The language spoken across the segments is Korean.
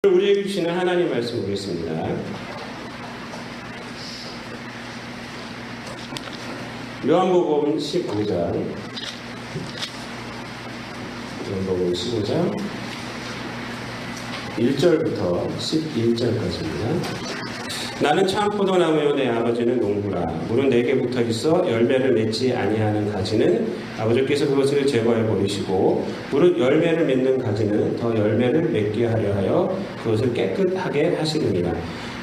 우리에게 주시는 하나님 말씀 보겠습니다. 요한복음 15장 1절부터 11절까지입니다. 나는 참 포도나무요 내 아버지는 농부라. 물은 내게 붙어 있어 열매를 맺지 아니하는 가지는 아버지께서 그것을 제거해 버리시고 물은 열매를 맺는 가지는 더 열매를 맺게 하려 하여 그것을 깨끗하게 하시느니라.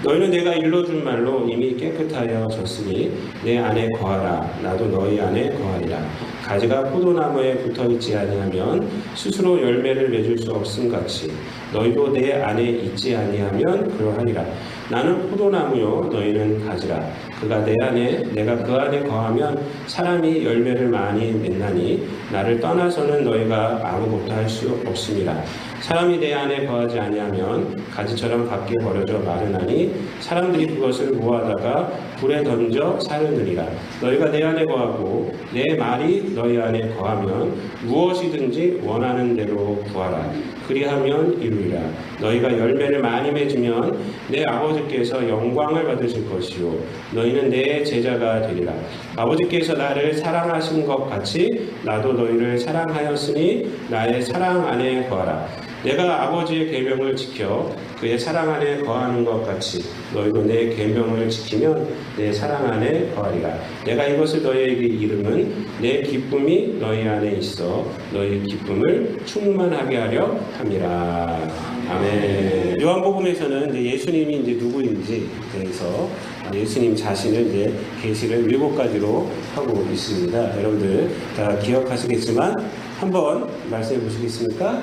너희는 내가 일러준 말로 이미 깨끗하여 졌으니 내 안에 거하라. 나도 너희 안에 거하리라. 가지가 포도나무에 붙어있지 아니하면 스스로 열매를 맺을 수 없음같이 너희도 내 안에 있지 아니하면 그러하리라. 나는 포도나무요 너희는 가지라. 그가 내 안에 내가 그 안에 거하면 사람이 열매를 많이 맺나니 나를 떠나서는 너희가 아무것도 할 수 없음이라. 사람이 내 안에 거하지 아니하면 가지처럼 밖에 버려져 마르나니 사람들이 그것을 모아다가 불에 던져 사르느니라. 너희가 내 안에 거하고 내 말이 너희 안에 거하면 무엇이든지 원하는 대로 구하라. 그리하면 이루리라. 너희가 열매를 많이 맺으면 내 아버지께서 영광을 받으실 것이요 너희는 내 제자가 되리라. 아버지께서 나를 사랑하신 것 같이 나도 너희를 사랑하였으니 나의 사랑 안에 거하라. 내가 아버지의 계명을 지켜 그의 사랑 안에 거하는 것 같이 너희도 내 계명을 지키면 내 사랑 안에 거하리라. 내가 이것을 너희에게 이름은 내 기쁨이 너희 안에 있어 너희 기쁨을 충만하게 하려 함이라. 아멘. 요한복음에서는 이제 예수님이 이제 누구인지 대해서 예수님 자신을 이제 계시를 7가지로 하고 있습니다. 여러분들 다 기억하시겠지만 한번 말씀해 보시겠습니까?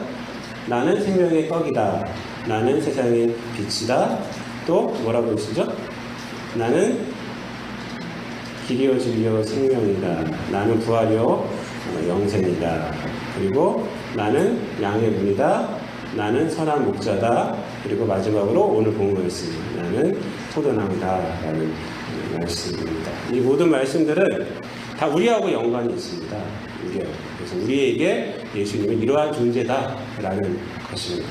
나는 생명의 떡이다. 나는 세상의 빛이다. 또 뭐라고 하시죠? 나는 길이요 진리요 생명이다. 나는 부활이요 영생이다. 그리고 나는 양의 문이다. 나는 선한 목자다. 그리고 마지막으로 오늘 본 말씀 나는 포도나무다 라는 말씀입니다. 이 모든 말씀들은 다 우리하고 연관이 있습니다. 그래서 우리에게 예수님은 이러한 존재다라는 것입니다.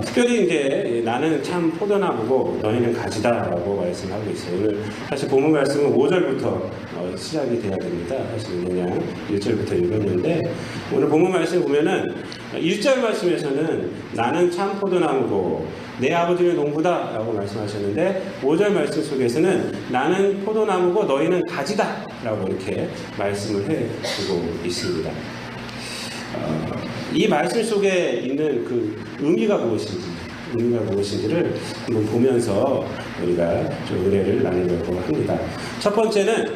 특별히 이제 나는 참 포도나무고 너희는 가지다라고 말씀하고 있어요. 오늘 사실 본문 말씀은 5절부터 시작이 돼야 됩니다. 사실 그냥 1절부터 읽었는데 오늘 본문 말씀 보면은 1절 말씀에서는 나는 참 포도나무고 내 아버지는 농부다 라고 말씀하셨는데 5절 말씀 속에서는 나는 포도나무고 너희는 가지다 라고 이렇게 말씀을 해주고 있습니다. 이 말씀 속에 있는 그 의미가 무엇인지를 한번 보면서 우리가 좀 은혜를 나누려고 합니다. 첫 번째는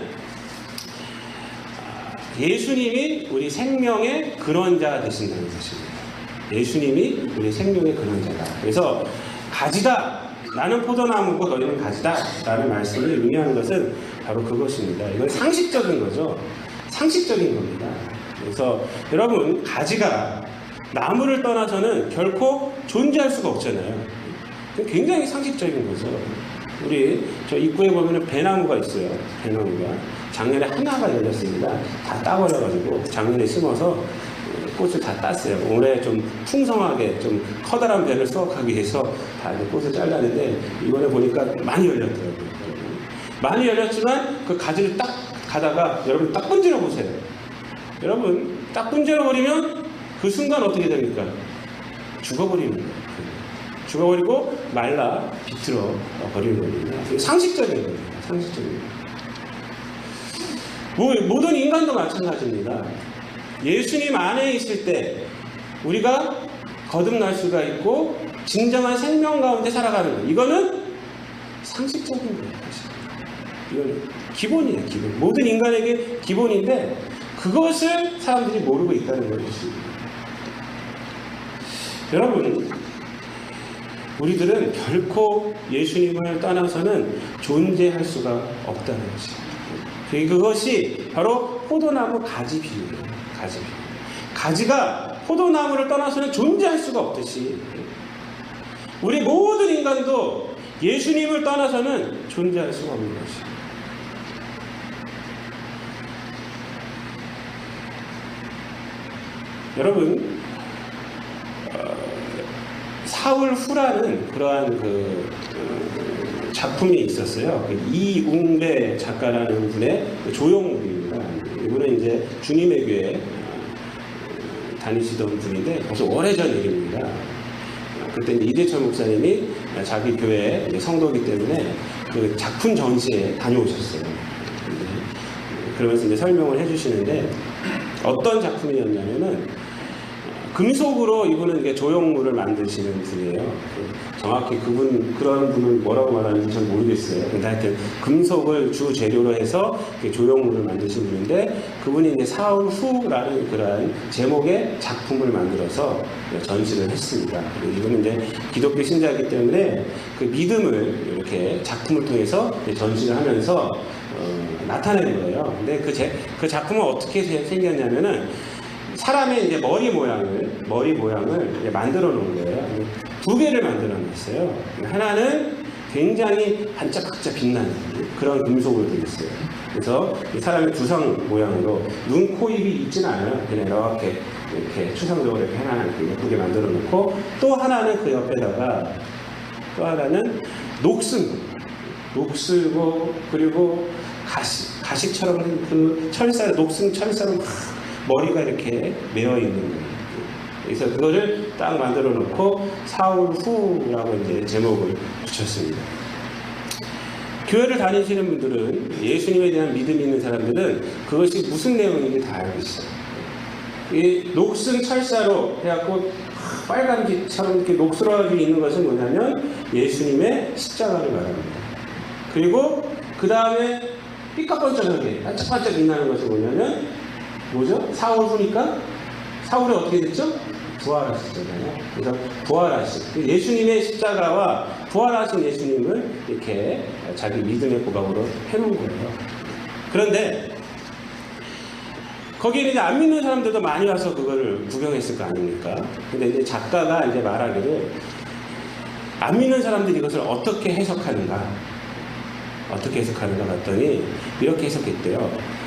예수님이 우리 생명의 근원자 되신다는 것입니다. 예수님이 우리 생명의 근원자다. 그래서 가지다. 나는 포도나무고 너희는 가지다. 라는 말씀을 의미하는 것은 바로 그것입니다. 이건 상식적인 거죠. 상식적인 겁니다. 그래서 여러분 가지가 나무를 떠나서는 결코 존재할 수가 없잖아요. 굉장히 상식적인 거죠. 우리 저 입구에 보면 배나무가 있어요. 배나무가 작년에 하나가 열렸습니다. 다 따버려가지고 작년에 심어서 꽃을 다 땄어요. 올해 좀 풍성하게 좀 커다란 배를 수확하기 위해서 다 꽃을 잘랐는데 이번에 보니까 많이 열렸더라고요. 많이 열렸지만 그 가지를 딱 가다가 여러분 딱 분질러 보세요. 여러분 딱 분질러 버리면 그 순간 어떻게 됩니까? 죽어버리는 거예요. 죽어버리고 말라 비틀어 버리는 겁니다. 상식적인 겁니다. 상식적인 거예요. 모든 인간도 마찬가지입니다. 예수님 안에 있을 때 우리가 거듭날 수가 있고 진정한 생명 가운데 살아가는 거예요. 이거는 상식적인 거예요. 이거는 기본이에요. 기본. 모든 인간에게 기본인데 그것을 사람들이 모르고 있다는 것입니다. 여러분 우리들은 결코 예수님을 떠나서는 존재할 수가 없다는 것입니다. 그것이 바로 포도나무 가지 비유예요. 가지 비유. 가지가 포도나무를 떠나서는 존재할 수가 없듯이 우리 모든 인간도 예수님을 떠나서는 존재할 수가 없는 것입니다. 여러분 사울 후라는 그러한 작품이 있었어요. 이웅배 작가라는 분의 조형물입니다. 이분은 이제 주님의 교회 다니시던 분인데 벌써 오래전 일입니다. 그때 이재철 목사님이 자기 교회 성도이기 때문에 그 작품 전시에 다녀오셨어요. 그러면서 이제 설명을 해주시는데 어떤 작품이었냐면은 금속으로 이분은 이게 조형물을 만드시는 분이에요. 정확히 그런 분을 뭐라고 말하는지 잘 모르겠어요. 근데 하여튼 금속을 주 재료로 해서 조형물을 만드신 분인데 그분이 이제 사울 후라는 그러한 제목의 작품을 만들어서 전시를 했습니다. 이분은 이제 기독교 신자이기 때문에 그 믿음을 이렇게 작품을 통해서 전시를 하면서 나타내는 거예요. 근데 그 작품은 어떻게 생겼냐면은 사람의 이제 머리 모양을 이제 만들어 놓은 거예요. 두 개를 만들어 놨어요. 하나는 굉장히 반짝반짝 빛나는 그런 금속으로 되어 있어요. 그래서 사람의 두상 모양으로 눈, 코, 입이 있지는 않아요. 그냥 이렇게 추상적으로 이렇게 하나 예쁘게 만들어 놓고 또 하나는 그 옆에다가 또 하나는 녹슬고 그리고 가식처럼 그 녹슨 철사로 막 머리가 이렇게 메어 있는 거예요. 그래서 그거를 딱 만들어 놓고 사울 후라고 이제 제목을 붙였습니다. 교회를 다니시는 분들은 예수님에 대한 믿음이 있는 사람들은 그것이 무슨 내용인지 다 알고 있어요. 이 녹슨 철사로 해갖고 빨간 빛처럼 이렇게 녹슬어가지고 있는 것은 뭐냐면 예수님의 십자가를 말합니다. 그리고 그 다음에 삐까뻔쩍하게 반짝반짝 빛나는 것은 뭐냐면 뭐죠? 사울 후니까 사울이 어떻게 됐죠? 부활하셨잖아요. 그래서 부활하신 예수님의 십자가와 부활하신 예수님을 이렇게 자기 믿음의 고박으로 해놓은 거예요. 그런데 거기에 이제 안 믿는 사람들도 많이 와서 그거를 구경했을 거 아닙니까? 근데 이제 작가가 이제 말하기를 안 믿는 사람들이 이것을 어떻게 해석하는가 봤더니 이렇게 해석했대요.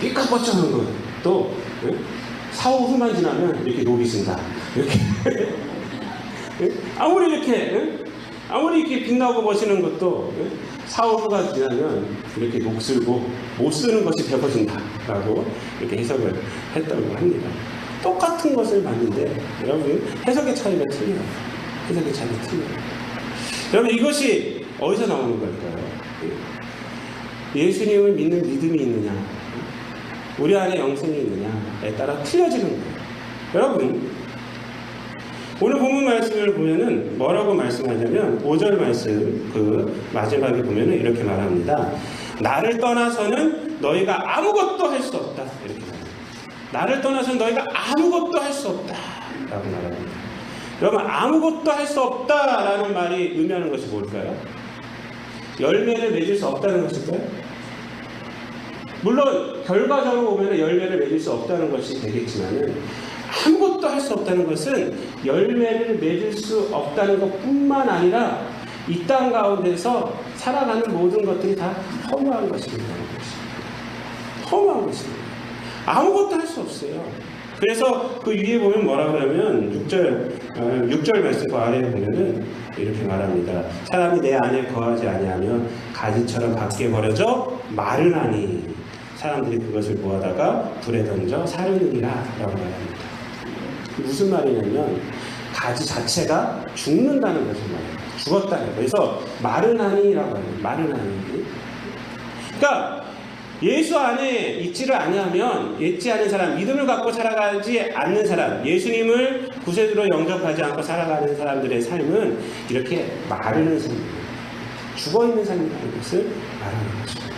삐까뻔쩍한 것도 사후 후만 지나면 이렇게 녹이 쓴다. 이렇게 아무리 이렇게 빛나고 멋있는 것도 사후 후가 지나면 이렇게 녹슬고 못 쓰는 것이 되어진다라고 이렇게 해석을 했다고 합니다. 똑같은 것을 봤는데 여러분 해석의 차이가 틀려요. 여러분 이것이 어디서 나오는 걸까요? 예수님을 믿는 믿음이 있느냐, 우리 안에 영생이 있느냐에 따라 틀려지는 거예요. 여러분 오늘 본문 말씀을 보면은 뭐라고 말씀하냐면 5절 말씀 그 마지막에 보면은 이렇게 말합니다. 나를 떠나서는 너희가 아무것도 할 수 없다. 이렇게 말합니다. 나를 떠나서는 너희가 아무것도 할 수 없다 라고 말합니다. 여러분 아무것도 할 수 없다라는 말이 의미하는 것이 뭘까요? 열매를 맺을 수 없다는 것일까요? 물론 결과적으로 보면 열매를 맺을 수 없다는 것이 되겠지만 아무것도 할 수 없다는 것은 열매를 맺을 수 없다는 것뿐만 아니라 이 땅 가운데서 살아가는 모든 것들이 다 허무한 것입니다. 허무한 것입니다. 아무것도 할 수 없어요. 그래서 그 위에 보면 뭐라고 하면 6절 말씀 그 아래에 보면은 이렇게 말합니다. 사람이 내 안에 거하지 아니하면 가지처럼 밖에 버려져 마르나니 사람들이 그것을 모아다가 불에 던져 사르느니라 라고 말합니다. 무슨 말이냐면 가지 자체가 죽는다는 것을 말해요. 죽었다는 거예요. 그래서 마르나니라고 해요. 마르나니. 그러니까 예수 안에 있지를 아니하면 있지 않은 사람, 믿음을 갖고 살아가지 않는 사람, 예수님을 구세주로 영접하지 않고 살아가는 사람들의 삶은 이렇게 마르는 삶이에요. 죽어있는 삶이라는 것을 말하는 것입니다.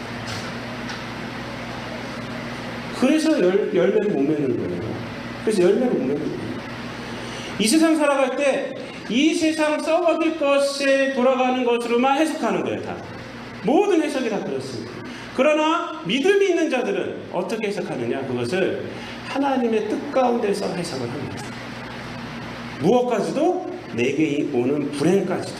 그래서 열매를 못 맺는 거예요. 그래서 열매를 못 맺는 거예요. 이 세상 살아갈 때 이 세상 썩어질 것에 돌아가는 것으로만 해석하는 거예요. 다. 모든 해석이 다 그렇습니다. 그러나 믿음이 있는 자들은 어떻게 해석하느냐? 그것을 하나님의 뜻 가운데서 해석을 합니다. 무엇까지도 내게 오는 불행까지도.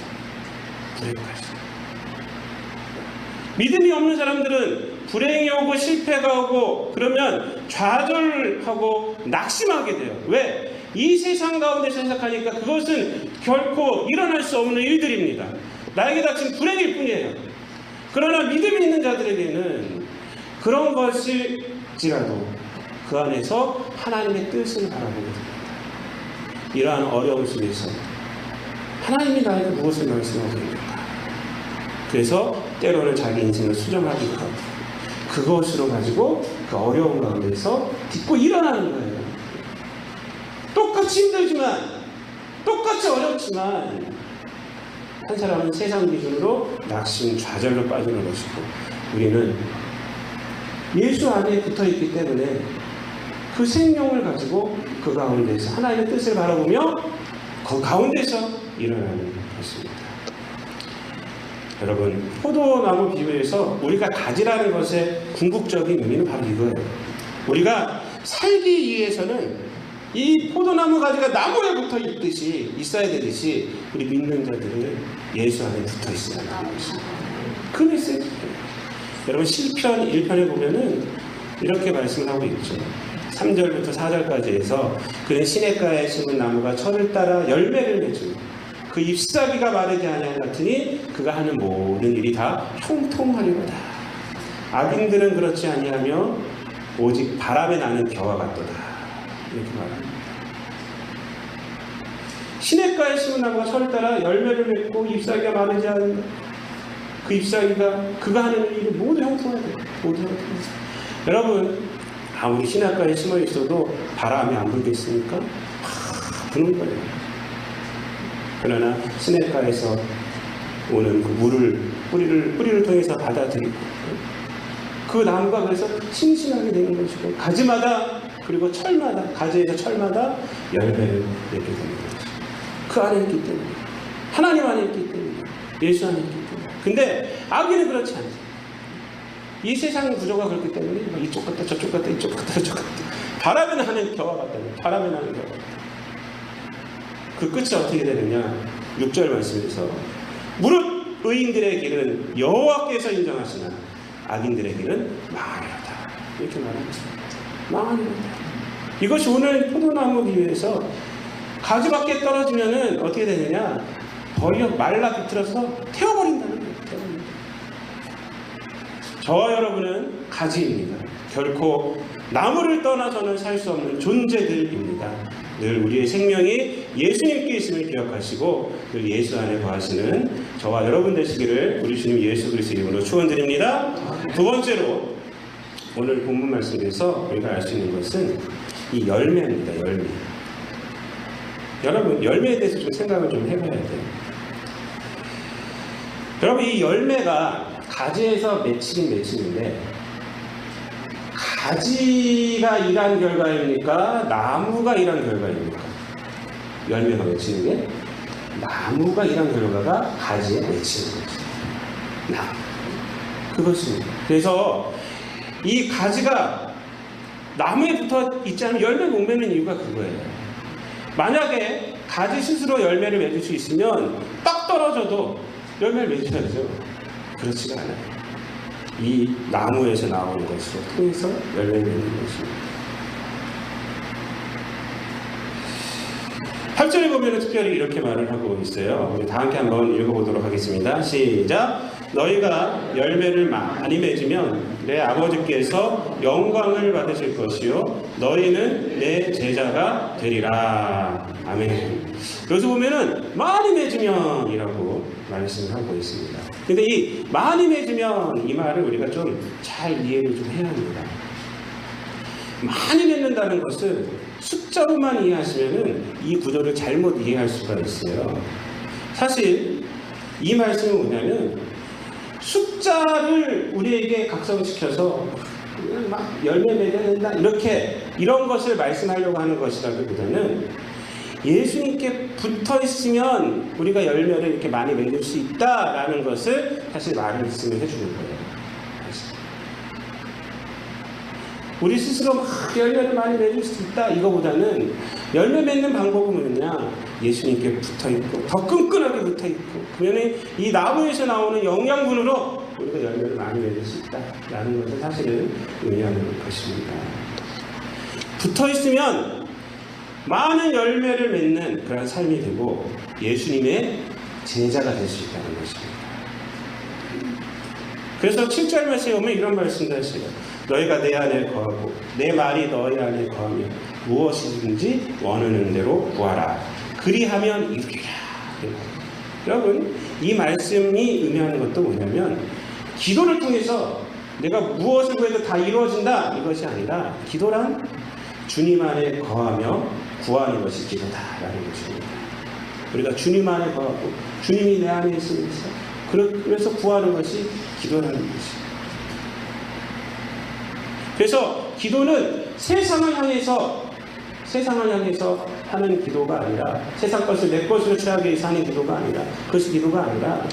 믿음이 없는 사람들은 불행이 오고 실패가 오고 그러면 좌절하고 낙심하게 돼요. 왜? 이 세상 가운데서 생각하니까 그것은 결코 일어날 수 없는 일들입니다. 나에게 닥친 불행일 뿐이에요. 그러나 믿음이 있는 자들에게는 그런 것일지라도 그 안에서 하나님의 뜻을 바라보게 됩니다. 이러한 어려움 속에서 하나님이 나에게 무엇을 말씀하고 있는가? 그래서 때로는 자기 인생을 수정하기도 하고 그것으로 가지고 그 어려움 가운데서 딛고 일어나는 거예요. 똑같이 힘들지만 똑같이 어렵지만 한 사람은 세상 기준으로 낙심, 좌절로 빠지는 것이고 우리는 예수 안에 붙어있기 때문에 그 생명을 가지고 그 가운데서 하나님의 뜻을 바라보며 그 가운데서 일어나는 것입니다. 여러분, 포도나무 비유에서 우리가 가지라는 것의 궁극적인 의미는 바로 이거예요. 우리가 살기 위해서는 이 포도나무 가지가 나무에 붙어 있듯이 있어야 되듯이 우리 믿는 자들은 예수 안에 붙어 있어야 하는 것입니다. 그 메시지예요. 여러분, 시편 1편에 보면은 이렇게 말씀하고 있죠. 3절부터 4절까지 해서 그는 시냇가에 심은 나무가 철을 따라 열매를 맺으며 그 잎사귀가 마르지 아니한 같으니 그가 하는 모든 일이 다 형통하리로다. 악인들은 그렇지 아니하며 오직 바람에 나는 겨와 같도다. 이렇게 말합니다. 시냇가에 심은 나무가 철을 따라 열매를 맺고 잎사귀가 마르지 않은 그 잎사귀가 그가 하는 일이 모두 형통하리로다. 모두 형통하리로다. 여러분, 아무리 시냇가에 심어 있어도 바람이 안 불겠습니까? 부는 거예요. 그러나 시냇가에서 오는 그 물을 뿌리를 통해서 받아들이고 그 나무가 그래서 싱싱하게 되는 것이고 가지마다 그리고 철마다 가지에서 철마다 열매를 맺게 되는 것이고 그 안에 있기 때문에 하나님 안에 있기 때문에 예수 안에 있기 때문에 근데 악인은 그렇지 않죠. 이 세상 구조가 그렇기 때문에 이쪽 갔다 저쪽 갔다 이쪽 갔다 저쪽 갔다 바람에 나는 겨와 같다는 바람에 나는 겨와 같다. 그 끝이 어떻게 되느냐? 6절 말씀에서 무릇 의인들의 길은 여호와께서 인정하시나 악인들의 길은 망하리로다. 이렇게 말합니다. 망하리로다. 이것이 오늘 포도나무 비유에서 가지밖에 떨어지면은 어떻게 되느냐? 벌려 말라 비틀어서 태워버린다는 거예요. 저와 여러분은 가지입니다. 결코 나무를 떠나서는 살 수 없는 존재들입니다. 늘 우리의 생명이 예수님께 있음을 기억하시고 늘 예수 안에 거하시는 저와 여러분 되시기를 우리 주님 예수 그리스도 이름으로 축원드립니다. 두 번째로 오늘 본문 말씀에서 우리가 알 수 있는 것은 이 열매입니다. 열매. 여러분, 열매에 대해서 좀 생각을 좀 해봐야 돼요. 여러분, 이 열매가 가지에서 맺히긴 맺히는데 가지가 일한 결과입니까? 나무가 일한 결과입니까? 열매가 맺히는 게 나무가 일한 결과가 가지에 맺히는 거죠. 그것입니다. 그래서 이 가지가 나무에 붙어 있지 않으면 열매 못 맺는 이유가 그거예요. 만약에 가지 스스로 열매를 맺을 수 있으면 딱 떨어져도 열매를 맺어야죠. 그렇지가 않아요. 이 나무에서 나오는 것으로 통해서 열매를 맺는 것입니다. 8절에 보면 특별히 이렇게 말을 하고 있어요. 우리 다 함께 한번 읽어보도록 하겠습니다. 시작! 너희가 열매를 많이 맺으면 내 아버지께서 영광을 받으실 것이요 너희는 내 제자가 되리라. 아멘. 여기서 보면은 많이 맺으면 이라고 말씀을 하고 있습니다. 근데 이 많이 맺으면 이 말을 우리가 좀 잘 이해를 좀 해야 합니다. 많이 맺는다는 것은 숫자로만 이해하시면은 이 구조를 잘못 이해할 수가 있어요. 사실 이 말씀은 뭐냐면 숫자를 우리에게 각성시켜서 막 열매 맺어야 된다 이런 것을 말씀하려고 하는 것이라기보다는 예수님께 붙어 있으면 우리가 열매를 이렇게 많이 맺을 수 있다라는 것을 사실 말씀을 해주는 거예요. 우리 스스로 막 열매를 많이 맺을 수 있다 이거보다는 열매 맺는 방법은 뭐냐? 예수님께 붙어 있고 더 끈끈하게 붙어 있고 그러면 이 나무에서 나오는 영양분으로 우리가 열매를 많이 맺을 수 있다라는 것을 사실은 의미하는 것입니다. 붙어 있으면 많은 열매를 맺는 그런 삶이 되고 예수님의 제자가 될 수 있다는 것입니다. 그래서 7절 말씀에 보면 이런 말씀도 하세요. 너희가 내 안에 거하고 내 말이 너희 안에 거하며 무엇이든지 원하는 대로 구하라. 그리하면 이루리라. 여러분, 이 말씀이 의미하는 것도 뭐냐면 기도를 통해서 내가 무엇을 구해도 다 이루어진다 이것이 아니라 기도란 주님 안에 거하며 구하는 것이 기도다라는 것입니다. 우리가 주님 안에 거하고 주님이 내 안에 있으면서 그래서 구하는 것이 기도라는 것입니다. 그래서 기도는 세상을 향해서 하는 기도가 아니라 세상 것을 내 것으로 취하기 위해서 하는 기도가 아니라 그것이 기도가 아니라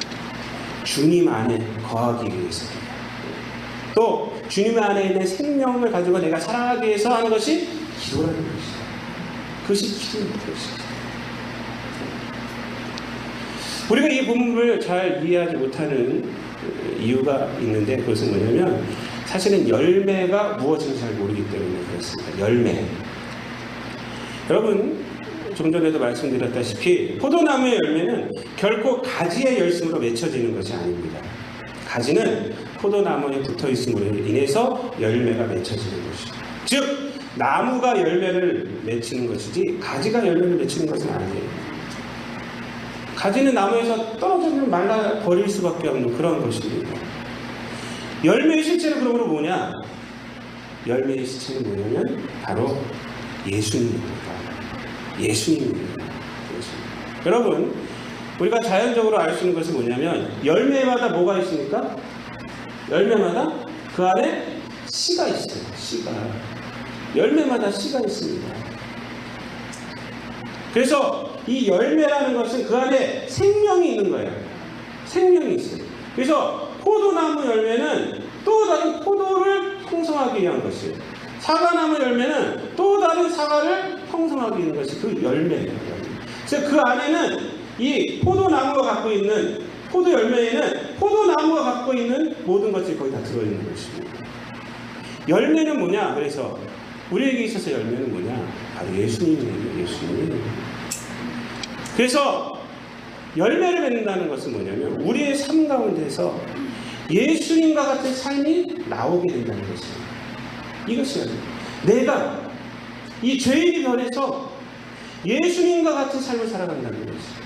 주님 안에 거하기 위해서 또 주님 안에 있는 생명을 가지고 내가 살아가기 위해서 하는 것이 기도라는 것이다. 그것이 기도인 것이다. 우리가 이 본문을 잘 이해하지 못하는 이유가 있는데 그것은 뭐냐면 사실은 열매가 무엇인지 잘 모르기 때문에 그렇습니다. 열매. 여러분 좀 전에도 말씀드렸다시피 포도나무의 열매는 결코 가지의 열심으로 맺혀지는 것이 아닙니다. 가지는 포도나무에 붙어 있음으로 인해서 열매가 맺혀지는 것이죠. 즉 나무가 열매를 맺히는 것이지 가지가 열매를 맺히는 것은 아니에요. 가지는 나무에서 떨어지면 말라 버릴 수밖에 없는 그런 것입니다. 열매의 실체는 그러므로 뭐냐? 열매의 실체는 뭐냐면 바로 예수님입니다. 예수님입니다. 여러분 우리가 자연적으로 알 수 있는 것이 뭐냐면 열매마다 뭐가 있습니까? 열매마다 그 안에 씨가 있어요. 씨가. 열매마다 씨가 있습니다. 그래서 이 열매라는 것은 그 안에 생명이 있는 거예요. 생명이 있어요. 그래서 포도나무 열매는 또 다른 포도를 형성하기 위한 것이에요. 사과나무 열매는 또 다른 사과를 형성하기 위한 것이 그 열매예요. 그래서 그 안에는 이 포도나무가 갖고 있는 포도 열매에는 포도나무가 갖고 있는 모든 것들이 거의 다 들어있는 것입니다. 열매는 뭐냐? 그래서 우리에게 있어서 열매는 뭐냐? 바로 예수님이에요. 예수님. 그래서 열매를 맺는다는 것은 뭐냐면 우리의 삶 가운데서 예수님과 같은 삶이 나오게 된다는 것입니다. 이것이요. 내가 이 죄인이 변해서 예수님과 같은 삶을 살아간다는 것이죠.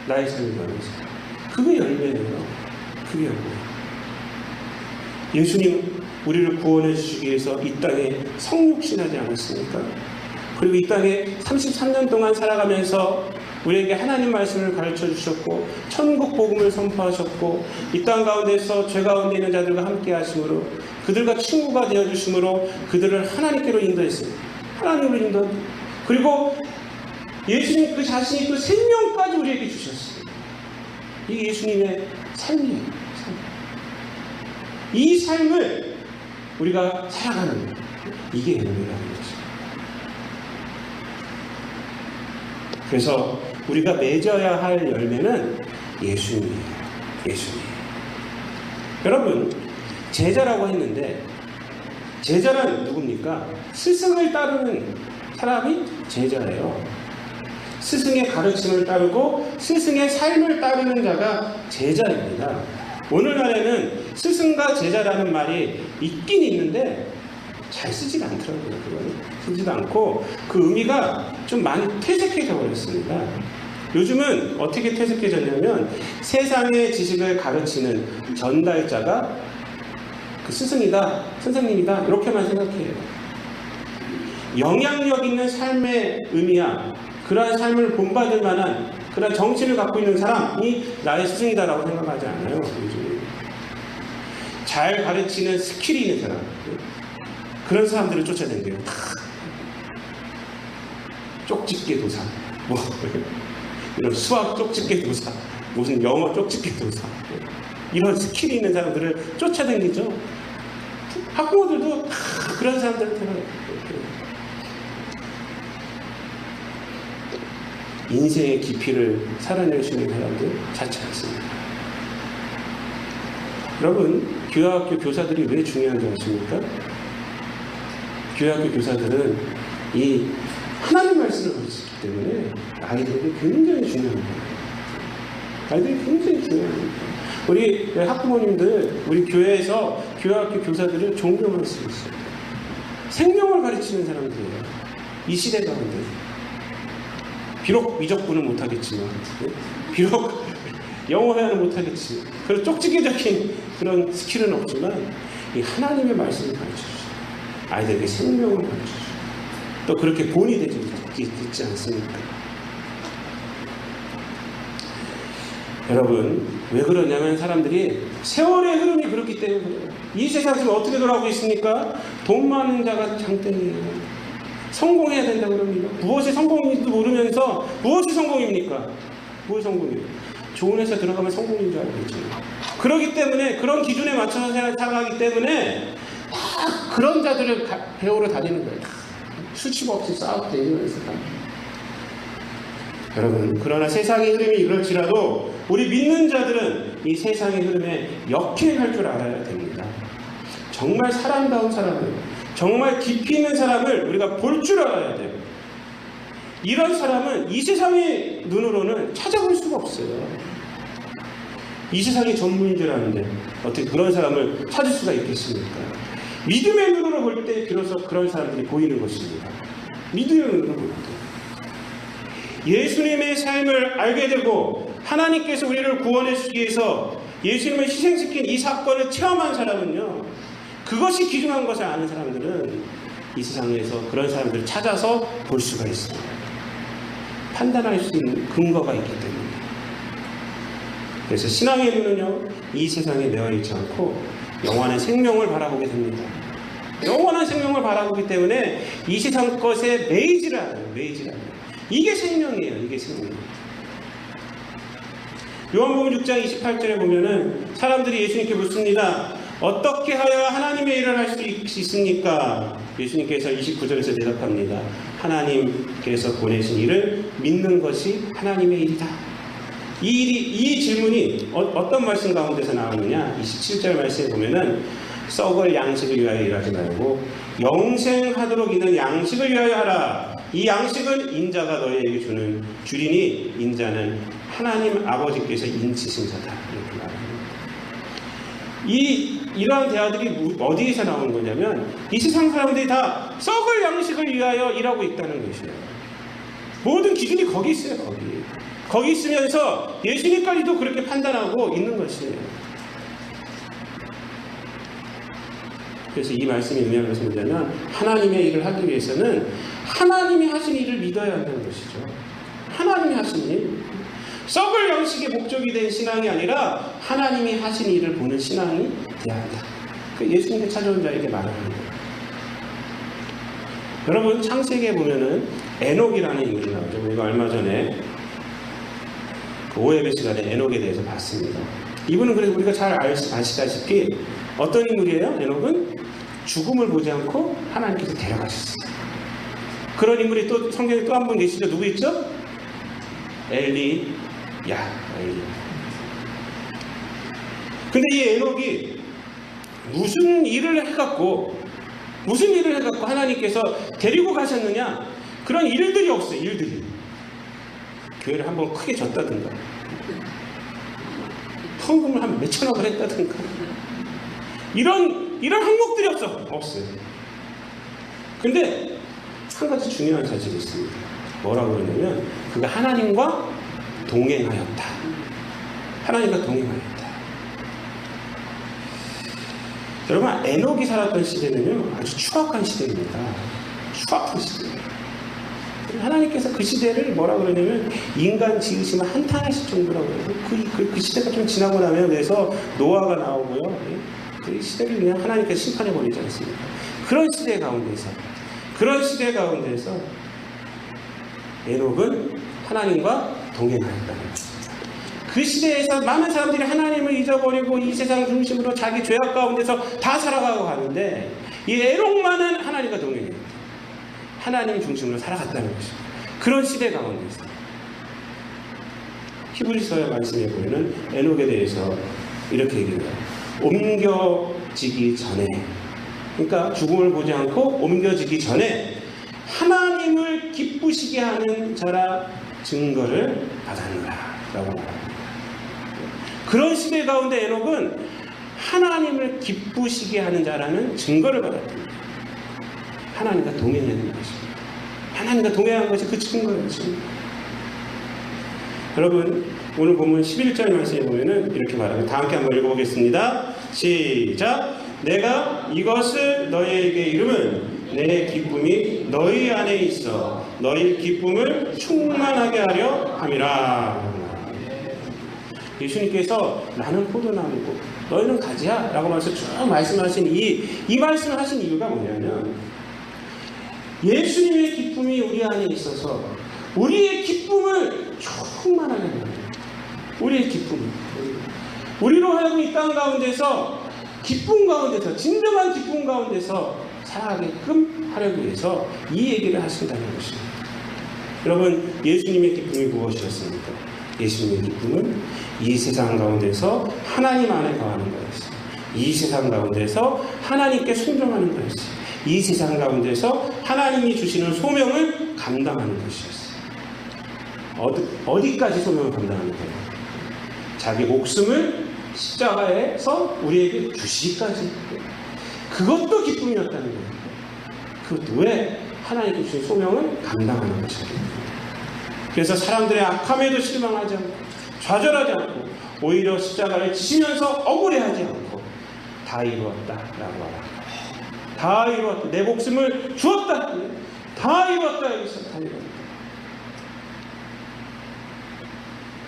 나의 삶을 변해서. 그게 열매예요. 그게 열매예요. 예수님 우리를 구원해 주시기 위해서 이 땅에 성육신하지 않았습니까? 그리고 이 땅에 33년 동안 살아가면서 우리에게 하나님 말씀을 가르쳐 주셨고 천국 복음을 선포하셨고 이 땅 가운데서 죄 가운데 있는 자들과 함께 하심으로 그들과 친구가 되어 주심으로 그들을 하나님께로 인도했습니다. 하나님으로 인도. 그리고 예수님 그 자신이 그 생명까지 우리에게 주셨습니다. 이게 예수님의 삶이에요. 이 삶을 우리가 살아가는 이게 열매라는 거죠. 그래서 우리가 맺어야 할 열매는 예수님이에요. 예수님. 여러분 제자라고 했는데 제자란 누굽니까? 스승을 따르는 사람이 제자예요. 스승의 가르침을 따르고 스승의 삶을 따르는 자가 제자입니다. 오늘날에는 스승과 제자라는 말이 있긴 있는데 잘 쓰지가 않더라고요. 그거는 쓰지도 않고 그 의미가 좀 많이 퇴색해져 버렸습니다. 요즘은 어떻게 퇴색해졌냐면 세상의 지식을 가르치는 전달자가 그 스승이다, 선생님이다 이렇게만 생각해요. 영향력 있는 삶의 의미야 그러한 삶을 본받을 만한 그런 정치를 갖고 있는 사람이 나의 스승이다라고 생각하지 않아요. 요즘은. 잘 가르치는 스킬이 있는 사람 그런 사람들을 쫓아낸대요. 쪽집게 도사 뭐 이런 수학 쪽집게 도사 무슨 영어 쪽집게 도사 이런 스킬이 있는 사람들을 쫓아다니죠. 학부모들도 그런 사람들한테는 인생의 깊이를 살아낼 수 있는 사람들 자체 않습니다. 여러분 교회학교 교사들이 왜 중요한지 아십니까? 교회학교 교사들은 이 하나님 말씀을 가르치기 때문에 아이들에게 굉장히 중요한 거예요. 아이들이 굉장히 중요한 거예요. 우리 학부모님들, 우리 교회에서 교회학교 교사들을 존경할 수 있어요. 생명을 가르치는 사람들이에요. 이 시대 가운데. 비록 미적분은 못하겠지만, 비록 영어 회화는 못하겠지만, 그런 쪽지기적인 그런 스킬은 없지만, 이 하나님의 말씀을 가르쳐주죠. 아이들에게 생명을 가르쳐주죠. 또 그렇게 본이 되지 않습니까? 여러분, 왜 그러냐면 사람들이 세월의 흐름이 그렇기 때문에 그래요. 이 세상 지금 어떻게 돌아가고 있습니까? 돈 많은 자가 장땡이에요. 성공해야 된다고 그럽니다. 무엇이 성공인지도 모르면서 무엇이 성공입니까? 무엇이 성공이에요? 좋은 회사 들어가면 성공인 줄 알겠죠. 그렇기 때문에 그런 기준에 맞춰서 살아가기 때문에 다 그런 자들을 배우러 다니는 거예요. 수치가 없이 싸우고 다니면서. 여러분, 그러나 세상의 흐름이 이럴지라도 우리 믿는 자들은 이 세상의 흐름에 역행할 줄 알아야 됩니다. 정말 사람다운 사람을, 정말 깊이 있는 사람을 우리가 볼 줄 알아야 돼요. 이런 사람은 이 세상의 눈으로는 찾아볼 수가 없어요. 이 세상이 전문인 줄 아는데 어떻게 그런 사람을 찾을 수가 있겠습니까? 믿음의 눈으로 볼 때 비로소 그런 사람들이 보이는 것입니다. 믿음의 눈으로 볼 때. 예수님의 삶을 알게 되고 하나님께서 우리를 구원해 주기 위해서 예수님을 희생시킨 이 사건을 체험한 사람은요, 그것이 귀중한 것을 아는 사람들은 이 세상에서 그런 사람들을 찾아서 볼 수가 있어요. 판단할 수 있는 근거가 있기 때문에. 그래서 신앙의 눈은요, 이 세상에 매여 있지 않고 영원한 생명을 바라보게 됩니다. 영원한 생명을 바라보기 때문에 이 세상 것에 매이지를 않아요. 매이지를 않아요. 이게 생명이에요. 이게 생명. 요한복음 6장 28절에 보면은 사람들이 예수님께 묻습니다. 어떻게 하여 하나님의 일을 할 수 있습니까? 예수님께서 29절에서 대답합니다. 하나님께서 보내신 일을 믿는 것이 하나님의 일이다. 이 질문이 어떤 말씀 가운데서 나오느냐? 27절 말씀에 보면은 썩을 양식을 위하여 일하지 말고 영생하도록 있는 양식을 위하여 하라. 이 양식은 인자가 너희에게 주리니 인자는 하나님 아버지께서 인치신 자다. 이렇게 말합니다. 이러한 대화들이 어디에서 나오는 거냐면 이 세상 사람들이 다 썩을 양식을 위하여 일하고 있다는 것이에요. 모든 기준이 거기 있어요. 거기 있으면서 예수님까지도 그렇게 판단하고 있는 것이에요. 그래서 이 말씀이 의미하는 것은 뭐냐면 하나님의 일을 하기 위해서는 하나님이 하신 일을 믿어야 한다는 것이죠. 하나님이 하신 일. 썩을 양식의 목적이 된 신앙이 아니라 하나님이 하신 일을 보는 신앙이 돼야 한다. 예수님께 찾아온 자에게 말하는 거예요. 여러분, 창세기에 보면은 에녹이라는 인물이 나오죠. 우리가 얼마 전에 오예배 시간에 에녹에 대해서 봤습니다. 이분은 그래서 우리가 잘 아시다시피 어떤 인물이에요? 에녹은 죽음을 보지 않고 하나님께서 데려가셨어요. 그런 인물이 또 성경에 또 한 분 계시죠? 누구 있죠? 엘리. 근데 이 에녹이 무슨 일을 해갖고 하나님께서 데리고 가셨느냐? 그런 일들이 없어요. 일들이. 교회를 한번 크게 졌다든가, 헌금을 한 몇천억을 했다든가, 이런 항목들이 없어요. 근데 한 가지 중요한 사실이 있습니다. 뭐라고 그러냐면 그가 하나님과 동행하였다. 하나님과 동행하였다. 여러분, 에녹이 살았던 시대는요, 아주 추악한 시대입니다. 추악한 시대예요. 하나님께서 그 시대를 뭐라고 그러냐면 인간 지으시면 한탄하실 정도라고 그래요. 그 시대가 좀 지나고 나면 그래서 노아가 나오고요. 그 시대를 그냥 하나님께서 심판해 버리지 않습니까? 그런 시대 가운데서 에녹은 하나님과 동행하였다는 거예요. 그 시대에서 많은 사람들이 하나님을 잊어버리고 이 세상 중심으로 자기 죄악 가운데서 다 살아가고 가는데 이 에녹만은 하나님과 동행해요. 하나님 중심으로 살아갔다는 것입니다. 그런 시대 가운데서 히브리서의 말씀에 보면은 에녹에 대해서 이렇게 얘기해요. 옮겨지기 전에, 그러니까 죽음을 보지 않고 옮겨지기 전에 하나님을 기쁘시게 하는 자라 증거를 받았노라 라고 말합니다. 그런 시대 가운데 에녹은 하나님을 기쁘시게 하는 자라는 증거를 받았습니다. 하나님과 동행하는 것입니다. 하나님과 동행한 것이 그 증거였습니다. 여러분, 오늘 보면 11절 말씀에 보면은 이렇게 말합니다. 다 함께 한번 읽어보겠습니다. 시작. 내가 이것을 너희에게 이름은 내 기쁨이 너희 안에 있어 너희 기쁨을 충만하게 하려 함이라. 예수님께서 나는 포도나무고 너희는 가지야 라고 쭉 말씀하신 이 말씀을 하신 이유가 뭐냐면, 예수님의 기쁨이 우리 안에 있어서 우리의 기쁨을 충만하게 하는 거예요. 우리의 기쁨을 우리로 하여금 이 땅 가운데서 기쁨 가운데서, 진정한 기쁨 가운데서 살아가게끔 하려고 해서 이 얘기를 하신다는 것입니다. 여러분, 예수님의 기쁨이 무엇이었습니까? 예수님의 기쁨은 이 세상 가운데서 하나님 안에 거하는 것이었습니다. 이 세상 가운데서 하나님께 순종하는 것이었습니다. 이 세상 가운데서 하나님이 주시는 소명을 감당하는 것이었어요. 어디까지 소명을 감당하는 거예요? 자기 목숨을 십자가에서 우리에게 주시기까지. 그것도 기쁨이었다는 거예요. 그것도 왜? 하나님께 주신 소명을 감당하는 것이었기 때문에. 그래서 사람들의 악함에도 실망하지 않고 좌절하지 않고 오히려 십자가를 지시면서 억울해하지 않고 다 이루었다 라고 말합니다. 다 이루었다. 내 목숨을 주었다. 다 이루었다. 여기서 다 이루었다.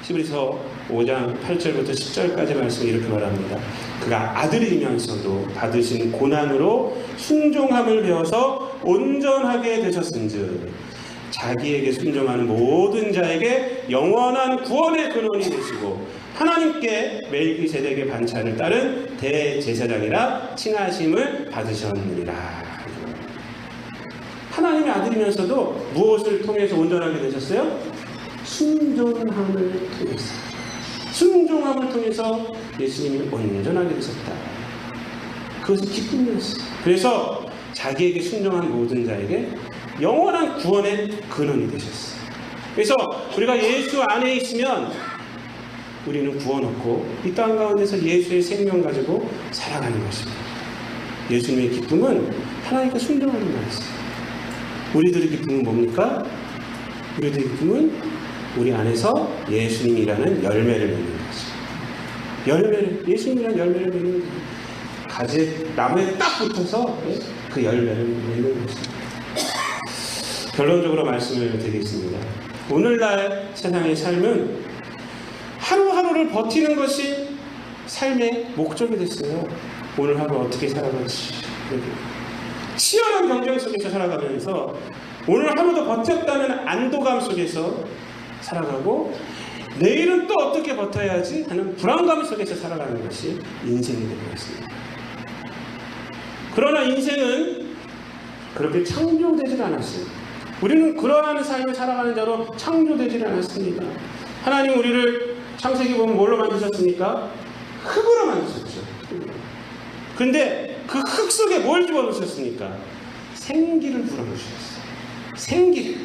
히브리서 5장 8절부터 10절까지 말씀이 이렇게 말합니다. 그가 아들이면서도 받으신 고난으로 순종함을 배워서 온전하게 되셨은즉 자기에게 순종하는 모든 자에게 영원한 구원의 근원이 되시고 하나님께 멜기세덱의 반차를 따른 대제사장이라 칭하심을 받으셨느니라. 하나님의 아들이면서도 무엇을 통해서 온전하게 되셨어요? 순종함을 통해서. 순종함을 통해서 예수님이 온전하게 되셨다. 그것이 기쁨이었어요. 그래서 자기에게 순종한 모든 자에게 영원한 구원의 근원이 되셨어요. 그래서 우리가 예수 안에 있으면 우리는 구원 얻고 이 땅 가운데서 예수의 생명 가지고 살아가는 것입니다. 예수님의 기쁨은 하나님께 순종하는 것이었어요. 우리들의 기쁨은 뭡니까? 우리들의 기쁨은 우리 안에서 예수님이라는 열매를 맺는 것입니다. 예수님이라는 열매를 맺는 것입니다. 가지 나무에 딱 붙어서 그 열매를 맺는 것입니다. 결론적으로 말씀을 드리겠습니다. 오늘날 세상의 삶은 하루하루를 버티는 것이 삶의 목적이 됐어요. 오늘 하루 어떻게 살아갈지. 치열한 경쟁 속에서 살아가면서 오늘 하루도 버텼다는 안도감 속에서 살아가고 내일은 또 어떻게 버텨야지 하는 불안감 속에서 살아가는 것이 인생이 되고 있습니다. 그러나 인생은 그렇게 창조되질 않았어요. 우리는 그러한 삶을 살아가는 자로 창조되질 않았습니다. 하나님 우리를 창세기 보면 뭘로 만드셨습니까? 흙으로 만드셨죠. 근데 그 흙 속에 뭘 집어넣으셨습니까? 생기를 불어넣으셨어요. 생기를.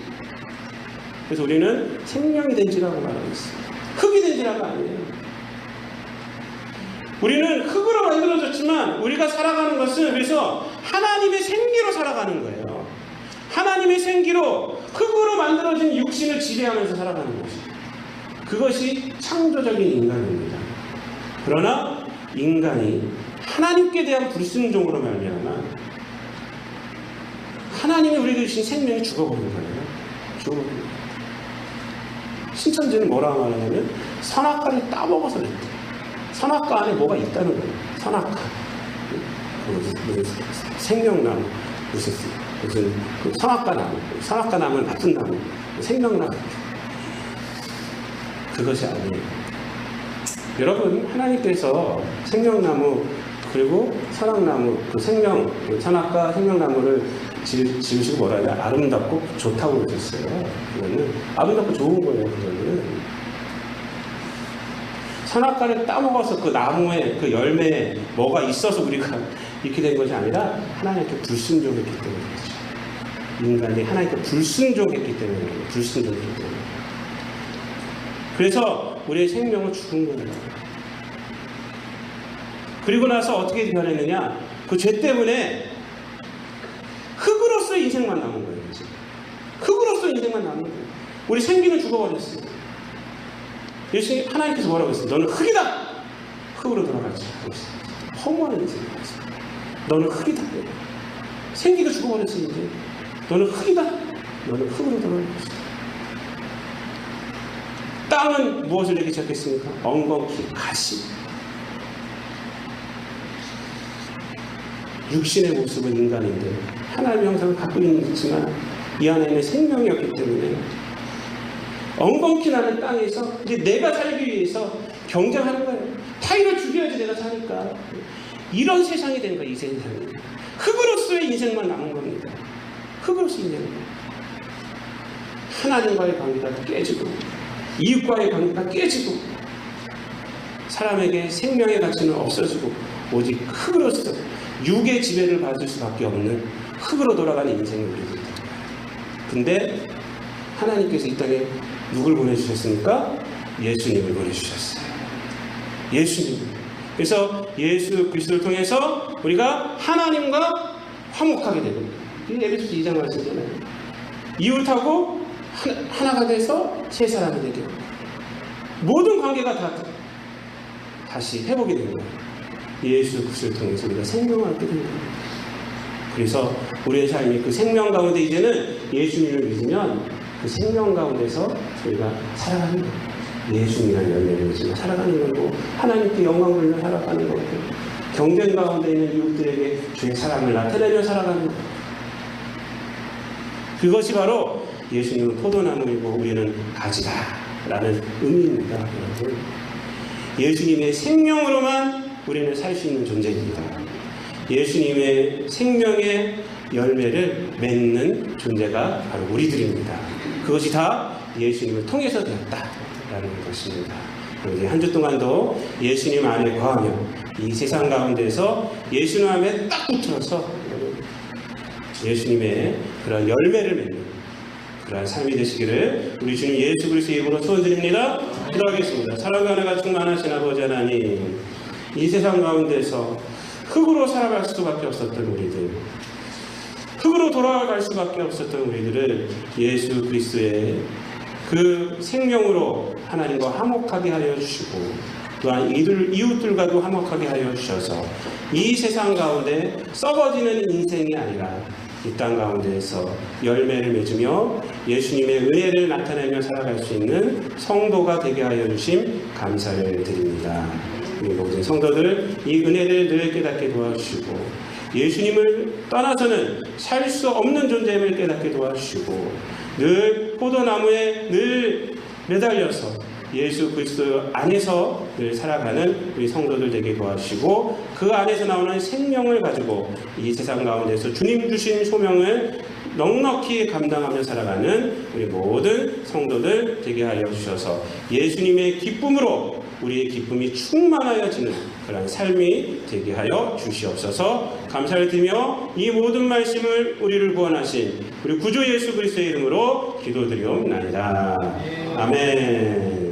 그래서 우리는 생명이 된지라고 말하고 있습니다. 흙이 된지라가 아니에요. 우리는 흙으로 만들어졌지만 우리가 살아가는 것은 그래서 하나님의 생기로 살아가는 거예요. 하나님의 생기로 흙으로 만들어진 육신을 지배하면서 살아가는 것입니다. 그것이 창조적인 인간입니다. 그러나 인간이 하나님께 대한 불순종으로 말미암아 하나님이 우리에게 주신 생명이 죽어버린 거예요. 죽어버린 거예요. 신천지는 뭐라고 말하냐면 선악과를 따먹어서 냈대. 선악과 안에 뭐가 있다는 거예요. 선악과. 무슨 생명나무, 무슨 그 선악과 나무, 선악과 나무는 나쁜 나무, 생명나무. 그것이 아니에요. 여러분, 하나님께서 생명나무 그리고 선악나무, 그 생명, 선악과 생명나무를 지으시고 뭐라 해야 아름답고 좋다고 그러셨어요. 그거는 아름답고 좋은 거예요. 그거는 선악과를 따먹어서 그 나무에 그 열매에 뭐가 있어서 우리가 이렇게 된 것이 아니라 하나님께 불순종했기 때문에 그렇죠. 인간이 하나님께 불순종했기 때문에 불순종했기 때문에. 그래서 우리의 생명은 죽은 거예요. 그리고 나서 어떻게 변했느냐? 그 죄 때문에 흙으로서의 인생만 남은 거예요. 이제. 흙으로서의 인생만 남은 거예요. 우리 생기는 죽어버렸어요. 예수님, 하나님께서 뭐라고 했어요? 너는 흙이다! 흙으로 돌아가지. 허무한 인생을 했어요. 너는 흙이다. 생기가 죽어버렸어요. 이제. 너는 흙이다. 너는 흙으로 돌아갈 것이다. 땅은 무엇을 내기 시작했습니까? 엉겅퀴 가시. 육신의 모습은 인간인데 하나님의 형상을 갖고 있지만 이 안에 있는 생명이었기 때문에 엉겅퀴 나는 땅에서 이제 내가 살기 위해서 경쟁하는 거예요. 타인을 죽여야지 내가 사니까. 이런 세상이 된 거예요. 이 세상이. 흙으로서의 인생만 남은 겁니다. 흙으로서의 인생. 하나님과의 관계가 깨지고 이웃과의 관계가 깨지고 사람에게 생명의 가치는 없어지고 오직 흙으로서 육의 지배를 받을 수밖에 없는 흙으로 돌아가는 인생을 우리들. 근데 하나님께서 이 땅에 누굴 보내주셨습니까? 예수님을 보내주셨어요. 예수님. 그래서 예수 그리스도를 통해서 우리가 하나님과 화목하게 되는 에베소서 2장 말씀이잖아요. 이웃하고 하나가 돼서 세 사람이 되게 모든 관계가 다 다시 회복이 되는 거예요. 예수 그리스도를 통해서 우리가 생명을 얻게 되는 거예요. 그래서 우리의 삶이 그 생명 가운데 이제는 예수님을 믿으면 그 생명 가운데서 우리가 살아가는 거예요. 예수님이라는 열매를 맺으며 살아가는 거고 하나님께 영광 돌리며 살아가는 거고 경쟁 가운데 있는 이웃들에게 주의 사랑을 나타내며 살아가는 거예요. 그것이 바로 예수님은 포도나무이고 우리는 가지다라는 의미입니다. 여러분. 예수님의 생명으로만 우리는 살 수 있는 존재입니다. 예수님의 생명의 열매를 맺는 존재가 바로 우리들입니다. 그것이 다 예수님을 통해서 되었다라는 것입니다. 우리 한 주 동안도 예수님 안에 거하며 이 세상 가운데서 예수님 안에 딱 붙어서 예수님의 그런 열매를 맺는 그러한 삶이 되시기를 우리 주님 예수 그리스도의 이름으로 소원드립니다. 기도하겠습니다. 사랑과 은혜가 충만하신 아버지 하나님, 이 세상 가운데서 흙으로 살아갈 수밖에 없었던 우리들, 흙으로 돌아갈 수밖에 없었던 우리들을 예수 그리스도의 그 생명으로 하나님과 화목하게 하여 주시고 또한 이웃들과도 화목하게 하여 주셔서 이 세상 가운데 썩어지는 인생이 아니라 이 땅 가운데에서 열매를 맺으며 예수님의 은혜를 나타내며 살아갈 수 있는 성도가 되게 하여 주심 감사를 드립니다. 우리 모든 성도들 이 은혜를 늘 깨닫게 도와주시고 예수님을 떠나서는 살 수 없는 존재임을 깨닫게 도와주시고 늘 포도나무에 늘 매달려서 예수 그리스도 안에서 늘 살아가는 우리 성도들 되게 도와주시고 그 안에서 나오는 생명을 가지고 이 세상 가운데서 주님 주신 소명을 넉넉히 감당하며 살아가는 우리 모든 성도들 되게 하여 주셔서 예수님의 기쁨으로 우리의 기쁨이 충만하여지는 그런 삶이 되게 하여 주시옵소서. 감사를 드리며 이 모든 말씀을 우리를 구원하신 우리 구주 예수 그리스도의 이름으로 기도드리옵나이다. 아멘.